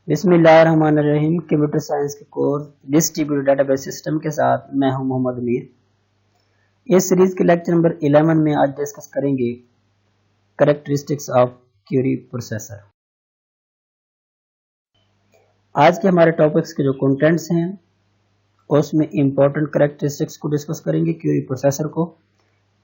बिस्मिल्लाहिर्रहमानिर्रहीम। Computer science के course distributed database system के साथ मैं हूं मोहम्मद मीर। इस सीरीज के लेक्चर नंबर 11 में आज डिस्कस करेंगे कैरेक्टरिस्टिक्स ऑफ क्यूरी प्रोसेसर। आज के हमारे टॉपिक्स के जो कंटेंट्स हैं उसमें इंपॉर्टेंट कैरेक्टरिस्टिक्स को डिस्कस करेंगे क्यूरी प्रोसेसर को,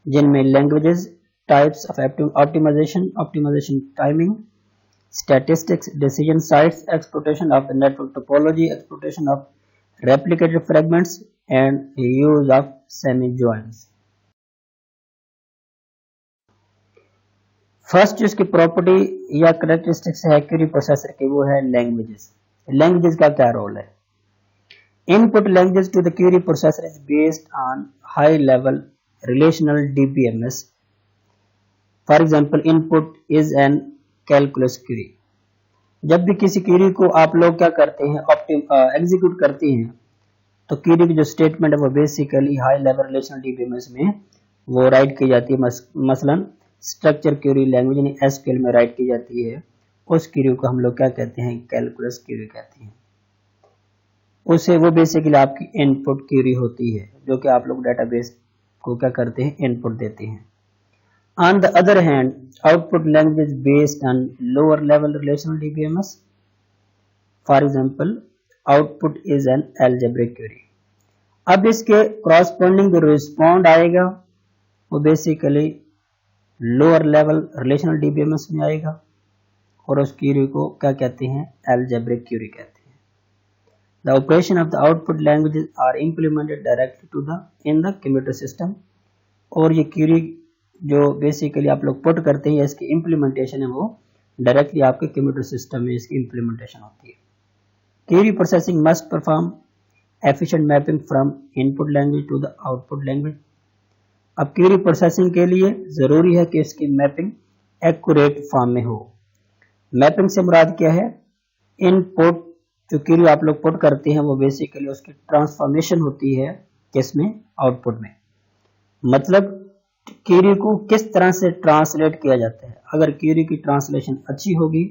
जिनमें languages, types of optimisation timing, statistics, decision sites, exploitation of the network topology, exploitation of replicated fragments, and use of semi-joins. First इसकी प्रॉपर्टी या करेक्टरिस्टिक्स है क्यूरी प्रोसेसर की, वो है लैंग्वेजेस। लैंग्वेजेस का क्या रोल है? Input language to the query processor is based on high level relational DBMS. For example, input is an calculus query. जब भी किसी क्यूरी को आप लोग क्या करते हैं, एग्जीक्यूट करते हैं, तो क्यूरी की जो स्टेटमेंट है वो basically high level relational DBMS में वो राइट की जाती है। मसलन स्ट्रक्चर क्यूरी लैंग्वेज यानी एसक्यूएल में राइट की जाती है। उस क्यूरी को हम लोग क्या कहते हैं? कैलकुलस क्यूरी कहते हैं। उसे वो बेसिकली आपकी इनपुट क्यूरी होती है, जो कि आप लोग डेटाबेस को क्या करते हैं? इनपुट देते हैं। On the other hand, output language is based on lower level relational DBMS. For example, output is an algebraic query. अब इसके corresponding जो respond आएगा वो basically lower level relational DBMS में आएगा, और उस query को क्या कहते हैं? algebraic query कहते हैं। The operation of the output languages are implemented directly in the computer system, और ये query जो बेसिकली आप लोग पुट करते हैं, इसकी इम्प्लीमेंटेशन है वो डायरेक्टली आपके कंप्यूटर सिस्टम में इसकी इम्प्लीमेंटेशन होती है। Query processing must perform efficient mapping from input language to the output language. अब क्यूरी प्रोसेसिंग के लिए जरूरी है कि इसकी मैपिंग एक्यूरेट फॉर्म में हो। मैपिंग से मुराद क्या है? इनपुट जो क्यूरी आप लोग पुट करते हैं वो बेसिकली उसकी ट्रांसफॉर्मेशन होती है किसमें? आउटपुट में। मतलब क्यूरी को किस तरह से ट्रांसलेट किया जाता है। अगर क्यूरी की ट्रांसलेशन अच्छी होगी,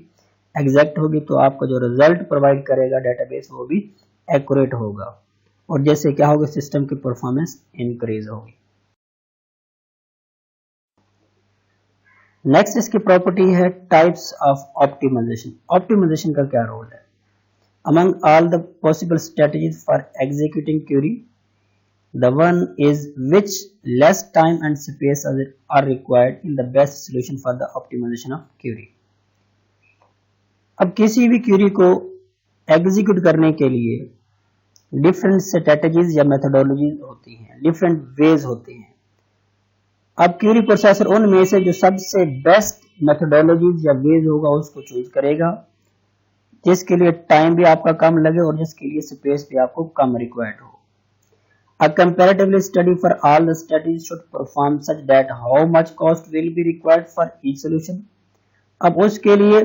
एग्जैक्ट होगी, तो आपका जो रिजल्ट प्रोवाइड करेगा डेटाबेस वो भी एक्यूरेट होगा, और जैसे क्या होगा? सिस्टम की परफॉर्मेंस इंक्रीज होगी। नेक्स्ट इसकी प्रॉपर्टी है टाइप्स ऑफ ऑप्टिमाइजेशन। ऑप्टिमाइजेशन का क्या रोल है? Among all the possible strategies for executing query, the one is which less time and space are required in the best solution for the optimization of query. अब किसी भी Curie को execute करने के लिए डिफरेंट स्ट्रेटजीज या methodologies होती हैं, डिफरेंट वेज होते हैं। अब क्यूरी प्रोसेसर उनमें से जो सबसे बेस्ट मेथोडोलॉजीज या वेज होगा उसको चूज करेगा, जिसके लिए टाइम भी आपका कम लगे और जिसके लिए स्पेस भी आपको कम रिक्वायर्ड हो। A comparatively study for all the strategies should perform such that how much cost will be required for each solution. अब उसके लिए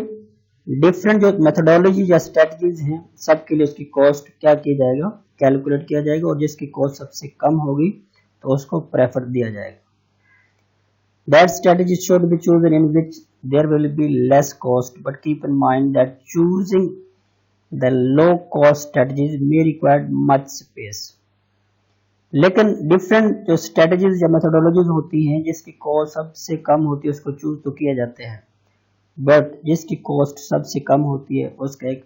डिफरेंट जो मेथोडोलॉजी या स्ट्रेटजीज हैं, सबके लिए उसकी कॉस्ट क्या किया जाएगा? कैलकुलेट किया जाएगा, और जिसकी कॉस्ट सबसे कम होगी तो उसको प्रेफर दिया जाएगा। That strategy should be chosen in which there will be less cost, but keep in mind that choosing the low cost strategies may require much space. लेकिन डिफरेंट जो स्ट्रेटजीज या मेथोडोलॉजीज होती हैं जिसकी कॉस्ट सबसे कम होती है उसको चूज तो किया जाता है, बट जिसकी कॉस्ट सबसे कम होती है उसका एक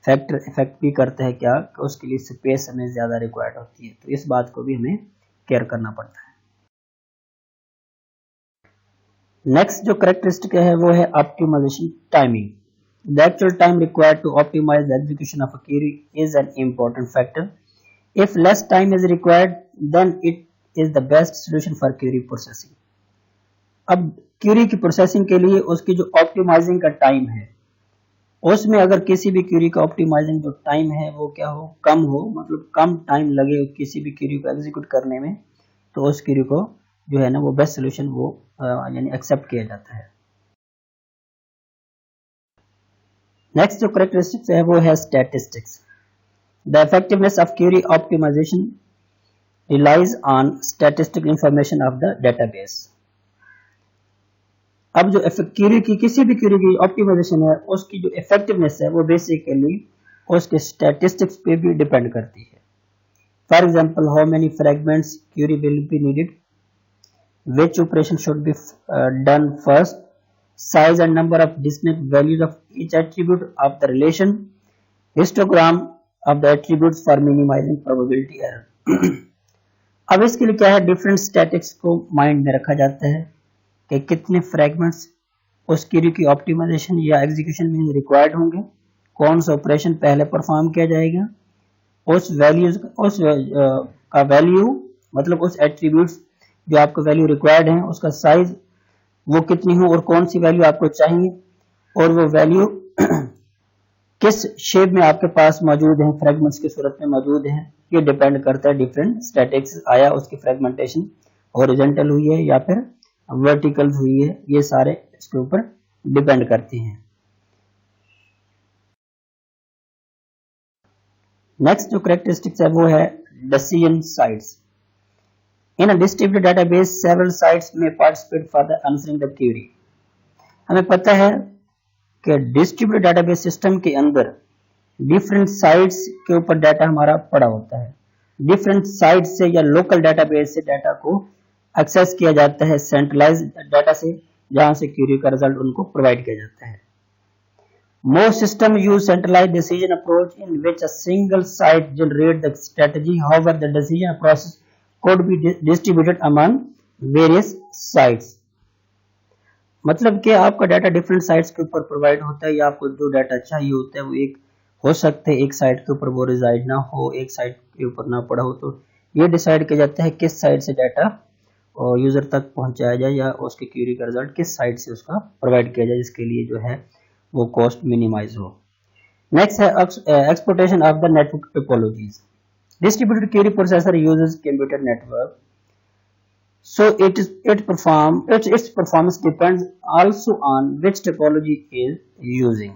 फैक्टर इफेक्ट भी करता है क्या? कि उसके लिए स्पेस हमें ज्यादा रिक्वायर्ड होती है, तो इस बात को भी हमें केयर करना पड़ता है। नेक्स्ट जो कैरेक्टरिस्टिक है वो है optimisation timing. The actual time required to optimise the execution of a query is an important factor. If less time is required, then it is the best solution for query processing. अब Curie की processing के लिए उसकी जो optimising का time है, उसमें अगर किसी भी क्यूरी का ऑप्टिमाइजिंग जो टाइम है वो क्या हो? कम हो, मतलब कम टाइम लगे किसी भी क्यूरी को एग्जीक्यूट करने में, तो उस क्यूरी को जो है ना वो बेस्ट सोल्यूशन वो यानी एक्सेप्ट किया जाता है। नेक्स्ट जो कैरेक्टरिस्टिक्स है वो है statistics. The effectiveness of query optimization relies on statistical information of the database. अब जो क्यूरी की किसी भी क्यूरी की ऑप्टिमाइजेशन है उसकी जो इफेक्टिवनेस है वो बेसिकली उसके स्टैटिस्टिक्स पे भी डिपेंड करती है। For example, how many fragments query will be needed, which operation should be done first, size and number of distinct values of each attribute of the relation, histogram of the attributes for minimizing probability error। अब इसके लिए क्या है, different statics को mind में रखा जाता है कि कितने फ्रेगमेंट्स उस क्यूरी की ऑप्टिमाइजेशन या एग्जीक्यूशन में रिक्वायर्ड होंगे, कौन सा ऑपरेशन पहले परफॉर्म किया जाएगा, उस वैल्यूज का वैल्यू मतलब उस एट्रीब्यूट्स जो आपको वैल्यू रिक्वायर्ड है उसका साइज वो कितनी हो और कौन सी वैल्यू आपको चाहिए, और वो वैल्यू किस शेप में आपके पास मौजूद है, फ्रेगमेंट्स की सूरत में मौजूद है, ये डिपेंड करता है डिफरेंट स्टैटिक्स। आया उसकी फ्रेगमेंटेशन हॉरिजॉन्टल हुई है या फिर वर्टिकल हुई है, ये सारे इसके ऊपर डिपेंड करती हैं। नेक्स्ट जो कैरेक्टरिस्टिक्स है वो है decision sites. In a distributed database, several sites may participate for the answering the query। हमें पता है कि डिस्ट्रीब्यूटेड डेटाबेस सिस्टम के अंदर डिफरेंट साइट्स के ऊपर डाटा हमारा पड़ा होता है। डिफरेंट साइट से या लोकल डेटाबेस से डाटा को एक्सेस किया जाता है सेंट्रलाइज्ड डाटा से, जहां से क्वेरी का रिजल्ट उनको प्रोवाइड किया जाता है। Most systems use centralized decision approach in which a single site generates the strategy. However, the decision process could be distributed among various sites। मतलब कि आपका डाटा डिफरेंट साइट्स के ऊपर प्रोवाइड होता है या आपको जो डाटा चाहिए होता है वो एक हो सकता है एक साइट के ऊपर वो रिजाइड ना हो, एक साइट के ऊपर ना पड़ा हो, तो ये डिसाइड किया जाता है किस साइट से डाटा और यूजर तक पहुंचाया जाए या उसके क्वेरी का रिजल्ट किस साइट से उसका प्रोवाइड किया जाए, जिसके लिए जो है वो कॉस्ट मिनिमाइज हो। नेक्स्ट है exploitation of the network topologies. Distributed query processor uses computer network, so its performance depends also on which topology is using।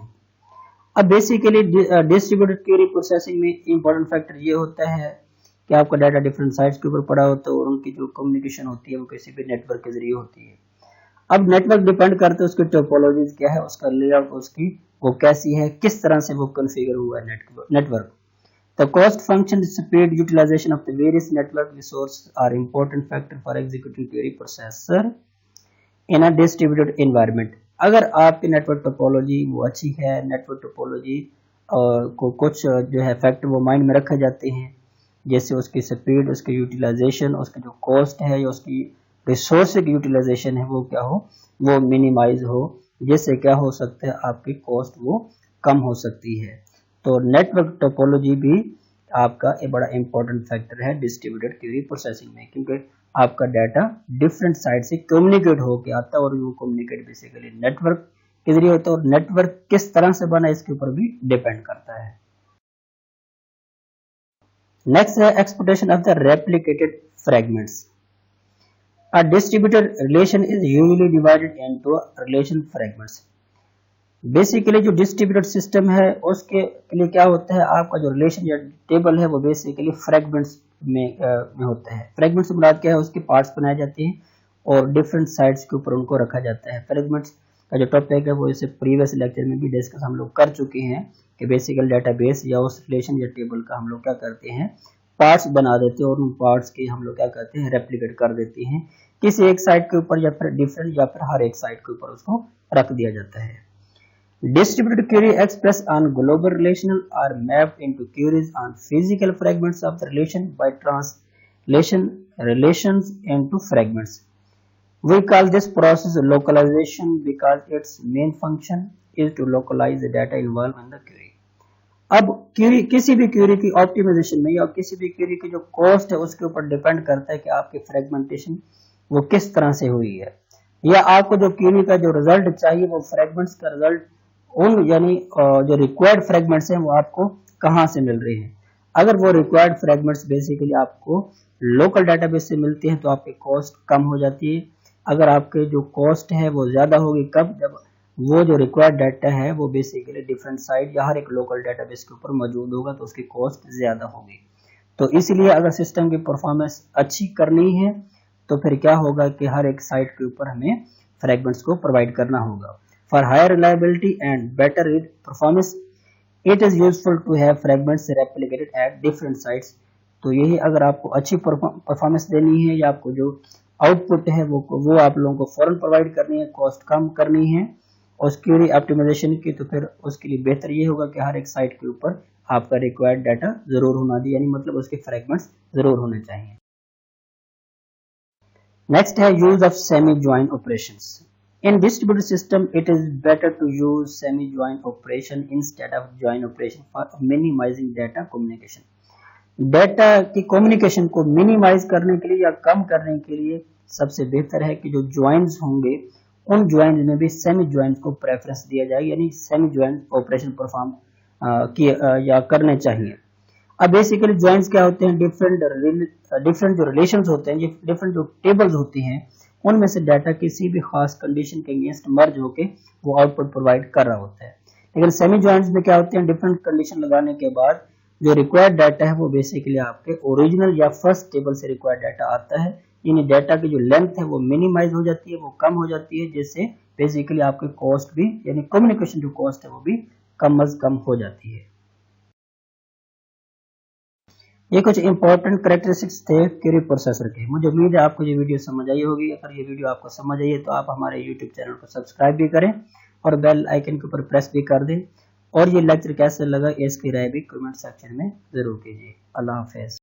अब बेसिकली डिस्ट्रीब्यूटेड क्वेरी प्रोसेसिंग में इंपॉर्टेंट फैक्टर ये होता है कि आपका डाटा डिफरेंट साइट्स के ऊपर पड़ा होता है और उनकी जो कम्युनिकेशन होती है वो किसी भी नेटवर्क के जरिए होती है। अब नेटवर्क डिपेंड करते हैं उसकी टोपोलॉजीज क्या है, उसका लेआउट उसकी वो कैसी है, किस तरह से वो कॉन्फ़िगर हुआ है network. The cost function, speed, utilization of the various network resources are important factor for executing query processor in a distributed environment। अगर आपकी नेटवर्क टोपोलॉजी वो अच्छी है, नेटवर्क टोपोलॉजी को कुछ जो है फैक्टर वो माइंड में रखे जाते हैं, जैसे उसकी स्पीड, उसकी यूटिलाइजेशन, उसकी जो कॉस्ट है या उसकी रिसोर्स की यूटिलाइजेशन है वो क्या हो, वो मिनिमाइज हो, जिससे क्या हो सकता है आपकी कॉस्ट वो कम हो सकती है। तो नेटवर्क टोपोलॉजी भी आपका एक बड़ा इंपॉर्टेंट फैक्टर है डिस्ट्रीब्यूटेड क्वेरी प्रोसेसिंग में, क्योंकि आपका डाटा डिफरेंट साइट से कम्युनिकेट होकर आता है और वो कम्युनिकेट बेसिकली नेटवर्क के जरिए होता है और नेटवर्क किस तरह से बना इसके ऊपर भी डिपेंड करता है। नेक्स्ट है exploitation of the replicated fragments. A distributed relation is usually divided into relation fragments। Basically जो डिस्ट्रीब्यूटेड सिस्टम है उसके लिए क्या होता है, आपका जो रिलेशन या टेबल है वो बेसिकली फ्रेगमेंट्स में होता है। फ्रेगमेंट्स से मुराद क्या है, उसके पार्ट्स बनाए जाते हैं और डिफरेंट साइट्स के ऊपर उनको रखा जाता है। फ्रेगमेंट्स का जो टॉपिक है वो इसे प्रीवियस लेक्चर में भी डिस्कस हम लोग कर चुके हैं कि बेसिकल डाटाबेस या उस रिलेशन या टेबल का हम लोग क्या करते हैं, पार्ट्स बना देते हैं और उन पार्ट्स के हम लोग क्या करते हैं, रेप्लिकेट कर देते हैं किसी एक साइट के ऊपर या फिर डिफरेंट या फिर हर एक साइट के ऊपर उसको रख दिया जाता है। Distributed query expressed on global relational are mapped into queries on physical fragments of the relation by translation relations into fragments। We call this process localization because its main function is to localize the data involved in the query। अब query किसी भी query की optimisation में या किसी भी query की जो कॉस्ट है उसके ऊपर डिपेंड करता है कि आपकी फ्रेगमेंटेशन वो किस तरह से हुई है, या आपको जो क्वेरी का जो रिजल्ट चाहिए वो फ्रेगमेंट्स का रिजल्ट उन यानी जो रिक्वायर्ड फ्रेगमेंट्स हैं वो आपको कहां से मिल रहे हैं। अगर वो रिक्वायर्ड फ्रेगमेंट्स बेसिकली आपको लोकल डेटाबेस से मिलते हैं तो आपकी कॉस्ट कम हो जाती है। अगर आपके जो कॉस्ट है वो ज्यादा होगी कब, जब वो जो रिक्वायर्ड डाटा है वो बेसिकली डिफरेंट साइट या हर एक लोकल डेटाबेस के ऊपर मौजूद होगा तो उसकी कॉस्ट ज्यादा होगी। तो इसलिए अगर सिस्टम की परफॉर्मेंस अच्छी करनी है तो फिर क्या होगा कि हर एक साइट के ऊपर हमें फ्रेगमेंट्स को प्रोवाइड करना होगा। For higher reliability and better read performance it is useful to have fragments replicated at different sites. तो यही अगर आपको अच्छी परफॉर्मेंस देनी है या आपको जो आउटपुट है वो आप लोगों को फौरन प्रोवाइड करनी है, कॉस्ट कम करनी है और क्यूरी ऑप्टिमाइजेशन की, तो फिर उसके लिए बेहतर ये होगा कि हर एक साइट के ऊपर आपका रिक्वायर्ड डाटा जरूर होना चाहिए, यानी मतलब उसके फ्रेगमेंट्स जरूर होने चाहिए। नेक्स्ट है use of semi join operations. In distributed system, it is better to use semi-join operation instead of join operation for minimizing data communication. Data की कम्युनिकेशन को मिनिमाइज करने के लिए या कम करने के लिए सबसे बेहतर है कि जो ज्वाइंस होंगे उन ज्वाइंस में भी सेमी ज्वाइंस को प्रेफरेंस दिया जाए, यानी सेमी ज्वाइन ऑपरेशन परफॉर्म या करने चाहिए। अब बेसिकली ज्वाइंस क्या होते हैं, डिफरेंट जो रिलेशंस होते हैं, डिफरेंट जो टेबल्स होती हैं उनमें से डाटा किसी भी खास कंडीशन के अगेंस्ट मर्ज होके वो आउटपुट प्रोवाइड कर रहा होता है। लेकिन सेमी ज्वाइंट्स में क्या होते हैं, डिफरेंट कंडीशन लगाने के बाद जो रिक्वायर्ड डाटा है वो बेसिकली आपके ओरिजिनल या फर्स्ट टेबल से रिक्वायर्ड डाटा आता है, यानी डाटा की जो लेंथ है वो मिनिमाइज हो जाती है, वो कम हो जाती है, जिससे बेसिकली आपके कॉस्ट भी यानी कम्युनिकेशन जो कॉस्ट है वो भी कम अज कम हो जाती है। ये कुछ इंपॉर्टेंट कैरेक्टरिस्टिक्स थे क्वेरी प्रोसेसर के। मुझे उम्मीद है आपको ये वीडियो समझ आई होगी। अगर ये वीडियो आपको समझ आई है तो आप हमारे YouTube चैनल को सब्सक्राइब भी करें और बेल आइकन के ऊपर प्रेस भी कर दें। और ये लेक्चर कैसे लगा इसकी राय भी कमेंट सेक्शन में जरूर कीजिए। अल्लाह हाफिज।